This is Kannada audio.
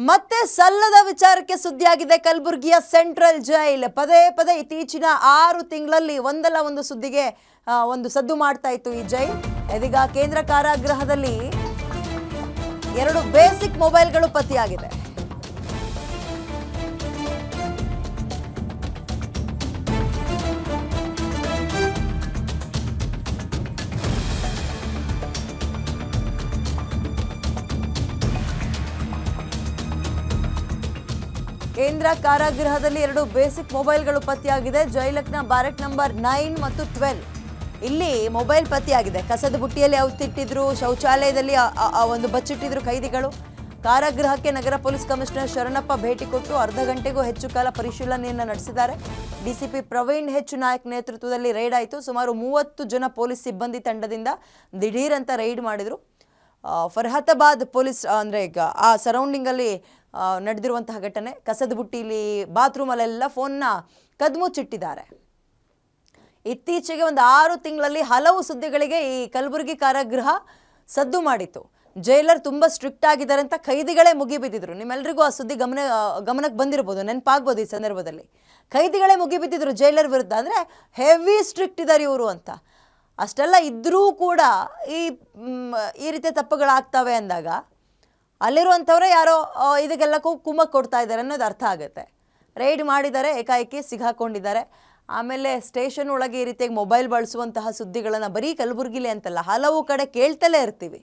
ಮತ್ತೆ ಸಲ್ಲದ ವಿಚಾರಕ್ಕೆ ಸುದ್ದಿಯಾಗಿದೆ ಕಲಬುರಗಿಯ ಸೆಂಟ್ರಲ್ ಜೈಲ್. ಪದೇ ಪದೇ ಇತ್ತೀಚಿನ 6 ತಿಂಗಳಲ್ಲಿ ಒಂದಲ್ಲ ಒಂದು ಸುದ್ದಿಗೆ ಒಂದು ಸದ್ದು ಮಾಡ್ತಾ ಇತ್ತು ಈ ಜೈಲ್. ಇದೀಗ ಕೇಂದ್ರ ಕಾರಾಗೃಹದಲ್ಲಿ 2 ಬೇಸಿಕ್ ಮೊಬೈಲ್ಗಳು ಪತ್ತೆಯಾಗಿದೆ. ಕೇಂದ್ರ ಕಾರಾಗೃಹದಲ್ಲಿ 2 ಬೇಸಿಕ್ ಮೊಬೈಲ್ಗಳು ಪತ್ತೆಯಾಗಿದೆ. ಜೈಲಕ್ನ ಬ್ಯಾರೆಕ್ ನಂಬರ್ 9 ಮತ್ತು 12 ಇಲ್ಲಿ ಮೊಬೈಲ್ ಪತ್ತೆಯಾಗಿದೆ. ಕಸದ ಬುಟ್ಟಿಯಲ್ಲಿ ಔತಿಟ್ಟಿದ್ರು, ಶೌಚಾಲಯದಲ್ಲಿ ಒಂದು ಬಚ್ಚಿಟ್ಟಿದ್ರು ಕೈದಿಗಳು. ಕಾರಾಗೃಹಕ್ಕೆ ನಗರ ಪೊಲೀಸ್ ಕಮಿಷನರ್ ಶರಣಪ್ಪ ಭೇಟಿ ಕೊಟ್ಟು ಅರ್ಧ ಗಂಟೆಗೂ ಹೆಚ್ಚು ಕಾಲ ಪರಿಶೀಲನೆಯನ್ನು ನಡೆಸಿದ್ದಾರೆ. ಡಿಸಿಪಿ ಪ್ರವೀಣ್ ಹೆಚ್ ನಾಯಕ್ ನೇತೃತ್ವದಲ್ಲಿ ರೈಡ್ ಆಯಿತು. ಸುಮಾರು 30 ಜನ ಪೊಲೀಸ್ ಸಿಬ್ಬಂದಿ ತಂಡದಿಂದ ದಿಢೀರ್ ಅಂತ ರೈಡ್ ಮಾಡಿದ್ರು. ಫರ್ಹತಾಬಾದ್ ಪೊಲೀಸ್ ಅಂದರೆ ಈಗ ಆ ಸರೌಂಡಿಂಗಲ್ಲಿ ನಡೆದಿರುವಂತಹ ಘಟನೆ. ಕಸದ ಬುಟ್ಟಿಲಿ, ಬಾತ್ರೂಮಲ್ಲೆಲ್ಲ ಫೋನ್ನ ಕದ್ಮುಚ್ಚಿಟ್ಟಿದ್ದಾರೆ. ಇತ್ತೀಚೆಗೆ ಒಂದು 6 ತಿಂಗಳಲ್ಲಿ ಹಲವು ಸುದ್ದಿಗಳಿಗೆ ಈ ಕಲಬುರಗಿ ಕಾರಾಗೃಹ ಸದ್ದು ಮಾಡಿತ್ತು. ಜೈಲರ್ ತುಂಬ ಸ್ಟ್ರಿಕ್ಟ್ ಆಗಿದ್ದಾರೆ ಅಂತ ಕೈದಿಗಳೇ ಮುಗಿಬಿದ್ದಿದ್ರು. ನಿಮ್ಮೆಲ್ಲರಿಗೂ ಆ ಸುದ್ದಿ ಗಮನಕ್ಕೆ ಬಂದಿರ್ಬೋದು, ನೆನಪಾಗ್ಬೋದು. ಈ ಸಂದರ್ಭದಲ್ಲಿ ಕೈದಿಗಳೇ ಮುಗಿಬಿದ್ದಿದ್ರು ಜೈಲರ್ ವಿರುದ್ಧ. ಅಂದರೆ ಹೆವಿ ಸ್ಟ್ರಿಕ್ಟ್ ಇದ್ದಾರೆ ಇವರು ಅಂತ. ಅಷ್ಟೆಲ್ಲ ಇದ್ದರೂ ಕೂಡ ಈ ರೀತಿಯ ತಪ್ಪುಗಳಾಗ್ತವೆ ಅಂದಾಗ ಅಲ್ಲಿರುವಂಥವರೇ ಯಾರೋ ಇದಕ್ಕೆಲ್ಲಕ್ಕೂ ಕುಮ್ಮಕ್ಕು ಕೊಡ್ತಾ ಇದ್ದಾರೆ ಅನ್ನೋದು ಅರ್ಥ ಆಗುತ್ತೆ. ರೈಡ್ ಮಾಡಿದ್ದಾರೆ, ಏಕಾಏಕಿ ಸಿಗಾಕೊಂಡಿದ್ದಾರೆ. ಆಮೇಲೆ ಸ್ಟೇಷನ್ ಒಳಗೆ ಈ ರೀತಿಯಾಗಿ ಮೊಬೈಲ್ ಬಳಸುವಂತಹ ಸುದ್ದಿಗಳನ್ನು ಬರೀ ಕಲಬುರಗಿಲಿ ಅಂತಲ್ಲ, ಹಲವು ಕಡೆ ಕೇಳ್ತಲೇ ಇರ್ತೀವಿ.